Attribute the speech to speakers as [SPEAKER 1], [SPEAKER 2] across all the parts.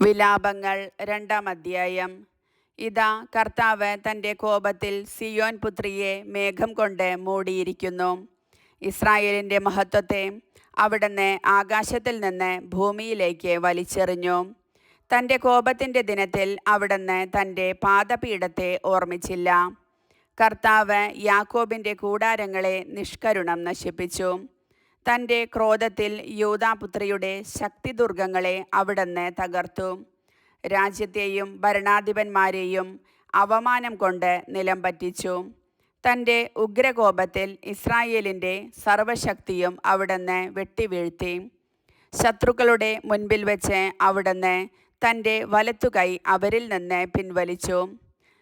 [SPEAKER 1] വിലാപങ്ങൾ 2-ാം അധ്യായം. ഇതാ, കർത്താവ് തൻ്റെ കോപത്തിൽ സിയോൻ പുത്രിയെ മേഘം കൊണ്ട് മൂടിയിരിക്കുന്നു. ഇസ്രായേലിൻ്റെ മഹത്വത്തെ അവിടുന്ന് ആകാശത്തിൽ നിന്ന് ഭൂമിയിലേക്ക് വലിച്ചെറിഞ്ഞു. തൻ്റെ കോപത്തിൻ്റെ ദിനത്തിൽ അവിടുന്ന് തൻ്റെ പാദപീഠത്തെ ഓർമ്മിച്ചില്ല. കർത്താവ് യാക്കോബിൻ്റെ കൂടാരങ്ങളെ നിഷ്കരുണം നശിപ്പിച്ചു. തൻ്റെ ക്രോധത്തിൽ യൂദാപുത്രിയുടെ ശക്തിദുർഗങ്ങളെ അവിടുന്ന് തകർത്തു. രാജ്യത്തെയും ഭരണാധിപന്മാരെയും അവമാനം കൊണ്ട് നിലം പറ്റിച്ചു. തൻ്റെ ഉഗ്രകോപത്തിൽ ഇസ്രായേലിൻ്റെ സർവശക്തിയും അവിടുന്ന് വെട്ടിവീഴ്ത്തി. ശത്രുക്കളുടെ മുൻപിൽ വെച്ച് അവിടുന്ന് തൻ്റെ വലത്തുകൈ അവരിൽ നിന്ന് പിൻവലിച്ചു.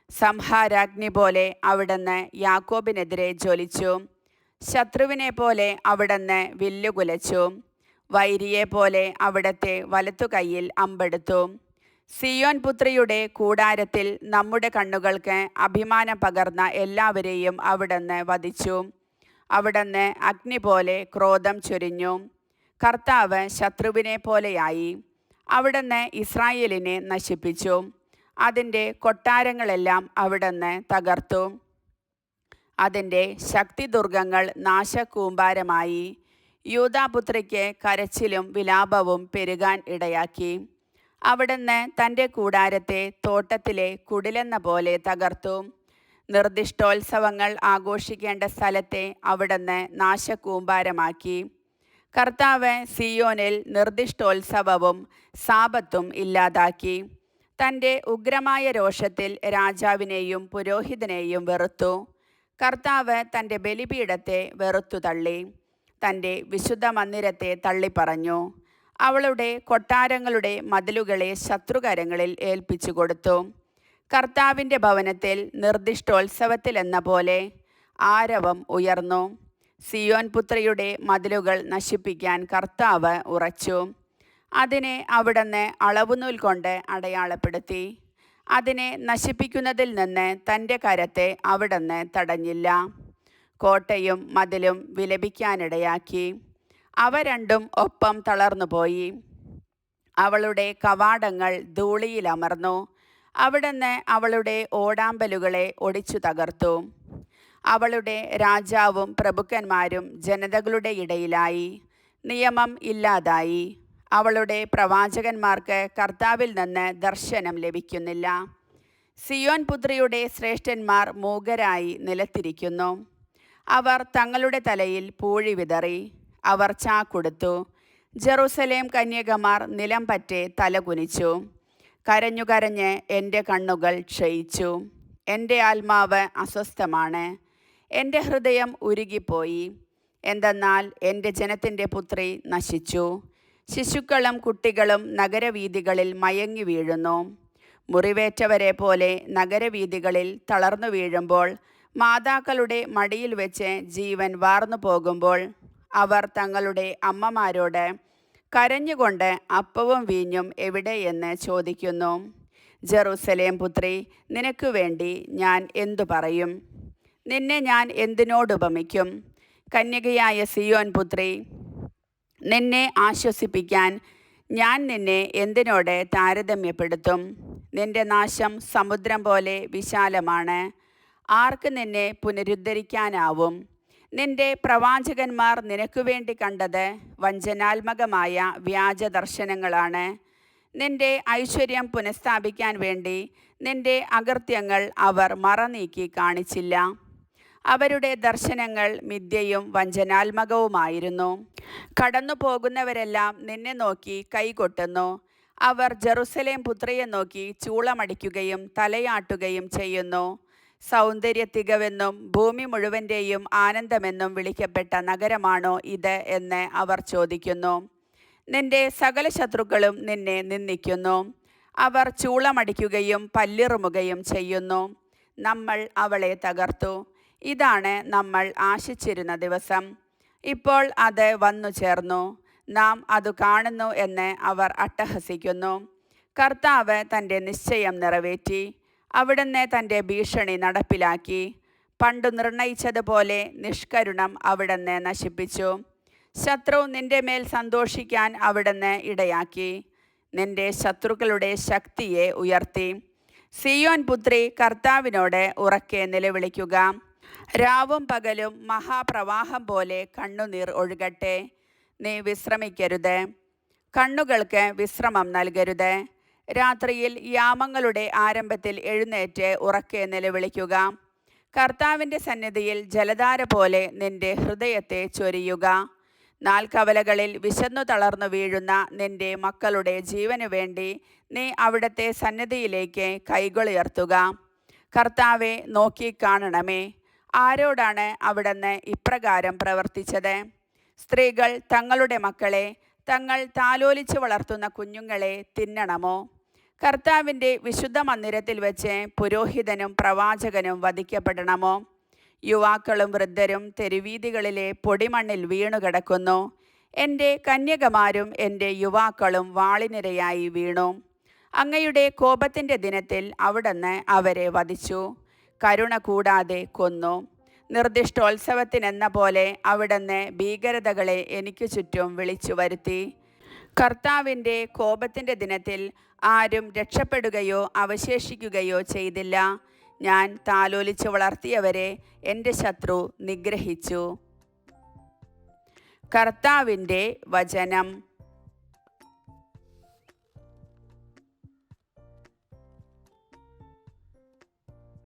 [SPEAKER 1] സംഹാരാഗ്നി പോലെ അവിടുന്ന് യാക്കോബിനെതിരെ ജ്വലിച്ചു. ശത്രുവിനെ പോലെ അവിടുന്ന് വില്ലുകുലച്ചു. വൈരിയെ പോലെ അവിടുത്തെ വലത്തുകൈയിൽ അമ്പെടുത്തു. സിയോൻ പുത്രിയുടെ കൂടാരത്തിൽ നമ്മുടെ കണ്ണുകൾക്ക് അഭിമാനം പകർന്ന എല്ലാവരെയും അവിടുന്ന് വധിച്ചു. അവിടുന്ന് അഗ്നി പോലെ ക്രോധം ചൊരിഞ്ഞു. കർത്താവ് ശത്രുവിനെ പോലെയായി. അവിടുന്ന് ഇസ്രായേലിനെ നശിപ്പിച്ചു. അതിൻ്റെ കൊട്ടാരങ്ങളെല്ലാം അവിടുന്ന് തകർത്തു. അതിൻ്റെ ശക്തിദുർഗങ്ങൾ നാശകൂമ്പാരമായി. യൂദാപുത്രിക്ക് കരച്ചിലും വിലാപവും പെരുകാൻ ഇടയാക്കി. അവിടുന്ന് തൻ്റെ കൂടാരത്തെ തോട്ടത്തിലെ കുടിലെന്ന പോലെ തകർത്തു. നിർദ്ദിഷ്ടോത്സവങ്ങൾ ആഘോഷിക്കേണ്ട സ്ഥലത്തെ അവിടുന്ന് നാശകൂമ്പാരമാക്കി. കർത്താവ് സിയോനിൽ നിർദ്ദിഷ്ടോത്സവവും സാബത്തും ഇല്ലാതാക്കി. തൻ്റെ ഉഗ്രമായ രോഷത്തിൽ രാജാവിനെയും പുരോഹിതനെയും വെറുത്തു. കർത്താവ് തൻ്റെ ബലിപീഠത്തെ വെറുത്തു തള്ളി. തൻ്റെ വിശുദ്ധ മന്ദിരത്തെ തള്ളിപ്പറഞ്ഞു. അവളുടെ കൊട്ടാരങ്ങളുടെ മതിലുകളെ ശത്രുകരങ്ങളിൽ ഏൽപ്പിച്ചു കൊടുത്തു. കർത്താവിൻ്റെ ഭവനത്തിൽ നിർദ്ദിഷ്ടോത്സവത്തിലെന്ന പോലെ ആരവം ഉയർന്നു. സിയോൻ പുത്രിയുടെ മതിലുകൾ നശിപ്പിക്കാൻ കർത്താവ് ഉറച്ചു. അതിനെ അവിടുന്ന് അളവുനൂൽ കൊണ്ട് അടയാളപ്പെടുത്തി. അതിനെ നശിപ്പിക്കുന്നതിൽ നിന്ന് തൻ്റെ കരത്തെ അവിടുന്ന് തടഞ്ഞില്ല. കോട്ടയും മതിലും വിലപിക്കാനിടയാക്കി. അവ രണ്ടും ഒപ്പം തളർന്നുപോയി. അവളുടെ കവാടങ്ങൾ ധൂളിയിലമർന്നു. അവിടുന്ന് അവളുടെ ഓടാമ്പലുകളെ ഒടിച്ചു തകർത്തു. അവളുടെ രാജാവും പ്രഭുക്കന്മാരും ജനതകളുടെ ഇടയിലായി. നിയമം ഇല്ലാതായി. അവളുടെ പ്രവാചകന്മാർക്ക് കർത്താവിൽ നിന്ന് ദർശനം ലഭിക്കുന്നില്ല. സിയോൻ പുത്രിയുടെ ശ്രേഷ്ഠന്മാർ മൂകരായി നിലത്തിരിക്കുന്നു. അവർ തങ്ങളുടെ തലയിൽ പൂഴി വിതറി. അവർ ചാക്കൊടുത്തു. ജെറുസലേം കന്യകമാർ നിലം പറ്റെ തലകുനിച്ചു. കരഞ്ഞു കരഞ്ഞ് എൻ്റെ കണ്ണുകൾ ക്ഷയിച്ചു. എൻ്റെ ആത്മാവ് അസ്വസ്ഥമാണ്. എൻ്റെ ഹൃദയം ഉരുകിപ്പോയി. എന്തെന്നാൽ എൻ്റെ ജനത്തിൻ്റെ പുത്രി നശിച്ചു. ശിശുക്കളും കുട്ടികളും നഗരവീഥികളിൽ മയങ്ങി വീഴുന്നു. മുറിവേറ്റവരെ പോലെ നഗരവീഥികളിൽ തളർന്നു വീഴുമ്പോൾ, മാതാക്കളുടെ മടിയിൽ വെച്ച് ജീവൻ വാർന്നു പോകുമ്പോൾ, അവർ തങ്ങളുടെ അമ്മമാരോട് കരഞ്ഞുകൊണ്ട് അപ്പവും വീഞ്ഞും എവിടെയെന്ന് ചോദിക്കുന്നു. ജെറുസലേം പുത്രി, നിനക്ക് വേണ്ടി ഞാൻ എന്തു പറയും? നിന്നെ ഞാൻ എന്തിനോടുപമിക്കും? കന്യകയായ സിയോൻ പുത്രി, നിന്നെ ആശ്വസിപ്പിക്കാൻ ഞാൻ നിന്നെ എന്തിനോട് താരതമ്യപ്പെടുത്തും? നിന്റെ നാശം സമുദ്രം പോലെ വിശാലമാണ്. ആർക്ക് നിന്നെ പുനരുദ്ധരിക്കാനാവും? നിന്റെ പ്രവാചകന്മാർ നിനക്കു വേണ്ടി കണ്ടത് വഞ്ചനാത്മകമായ വ്യാജ ദർശനങ്ങളാണ്. നിന്റെ ഐശ്വര്യം പുനഃസ്ഥാപിക്കാൻ വേണ്ടി നിന്റെ അകൃത്യങ്ങൾ അവർ മറനീക്കി കാണിച്ചില്ല. അവരുടെ ദർശനങ്ങൾ മിഥ്യയും വഞ്ചനാത്മകവുമായിരുന്നു. കടന്നു പോകുന്നവരെല്ലാം നിന്നെ നോക്കി കൈകൊട്ടുന്നു. അവർ ജെറുസലേം പുത്രിയെ നോക്കി ചൂളമടിക്കുകയും തലയാട്ടുകയും ചെയ്യുന്നു. സൗന്ദര്യ തികവെന്നും ഭൂമി മുഴുവൻ്റെയും ആനന്ദമെന്നും വിളിക്കപ്പെട്ട നഗരമാണോ ഇത് എന്ന് അവർ ചോദിക്കുന്നു. നിന്റെ സകല ശത്രുക്കളും നിന്നെ നിന്ദിക്കുന്നു. അവർ ചൂളമടിക്കുകയും പല്ലിറുമുകയും ചെയ്യുന്നു. നമ്മൾ അവളെ തകർത്തു. ഇതാണ് നമ്മൾ ആശിച്ചിരുന്ന ദിവസം. ഇപ്പോൾ അത് വന്നു ചേർന്നു. നാം അത് കാണുന്നു എന്ന് അവർ അട്ടഹസിക്കുന്നു. കർത്താവ് തൻ്റെ നിശ്ചയം നിറവേറ്റി. അവിടുന്ന് തൻ്റെ ഭീഷണി നടപ്പിലാക്കി. പണ്ടു നിർണയിച്ചതുപോലെ നിഷ്കരുണം അവിടുന്ന് നശിപ്പിച്ചു. ശത്രു നിന്റെ മേൽ സന്തോഷിക്കാൻ അവിടുന്ന് ഇടയാക്കി. നിന്റെ ശത്രുക്കളുടെ ശക്തിയെ ഉയർത്തി. സിയോൻ പുത്രി കർത്താവിനോട് ഉറക്കെ നിലവിളിക്കുക. രാവും പകലും മഹാപ്രവാഹം പോലെ കണ്ണുനീർ ഒഴുകട്ടെ. നീ വിശ്രമിക്കരുത്, കണ്ണുകൾക്ക് വിശ്രമം നൽകരുത്. രാത്രിയിൽ യാമങ്ങളുടെ ആരംഭത്തിൽ എഴുന്നേറ്റ് ഉറക്കെ നിലവിളിക്കുക. കർത്താവിൻ്റെ സന്നിധിയിൽ ജലധാര പോലെ നിന്റെ ഹൃദയത്തെ ചൊരിയുക. നാൽക്കവലകളിൽ വിശന്നു തളർന്നു വീഴുന്ന നിന്റെ മക്കളുടെ ജീവനു വേണ്ടി നീ അവിടുത്തെ സന്നിധിയിലേക്ക് കൈകളുയർത്തുക. കർത്താവെ, നോക്കിക്കാണണമേ. ആരോടാണ് അവിടുന്ന് ഇപ്രകാരം പ്രവർത്തിച്ചത്? സ്ത്രീകൾ തങ്ങളുടെ മക്കളെ, തങ്ങൾ താലോലിച്ച് വളർത്തുന്ന കുഞ്ഞുങ്ങളെ തിന്നണമോ? കർത്താവിൻ്റെ വിശുദ്ധ മന്ദിരത്തിൽ വെച്ച് പുരോഹിതനും പ്രവാചകനും വധിക്കപ്പെടണമോ? യുവാക്കളും വൃദ്ധരും തെരുവീഥികളിലെ പൊടിമണ്ണിൽ വീണുകിടക്കുന്നു. എൻ്റെ കന്യകമാരും എൻ്റെ യുവാക്കളും വാളിനിരയായി വീണു. അങ്ങയുടെ കോപത്തിൻ്റെ ദിനത്തിൽ അവിടുന്ന് അവരെ വധിച്ചു, കരുണ കൂടാതെ കൊന്നു. നിർദ്ദിഷ്ടോത്സവത്തിനെന്ന പോലെ അവിടുന്ന് ഭീകരതകളെ എനിക്ക് ചുറ്റും വിളിച്ചു വരുത്തി. കർത്താവിൻ്റെ കോപത്തിൻ്റെ ദിനത്തിൽ ആരും രക്ഷപ്പെടുകയോ അവശേഷിക്കുകയോ ചെയ്തില്ല. ഞാൻ താലോലിച്ച് വളർത്തിയവരെ എൻ്റെ ശത്രു നിഗ്രഹിച്ചു. കർത്താവിൻ്റെ വചനം.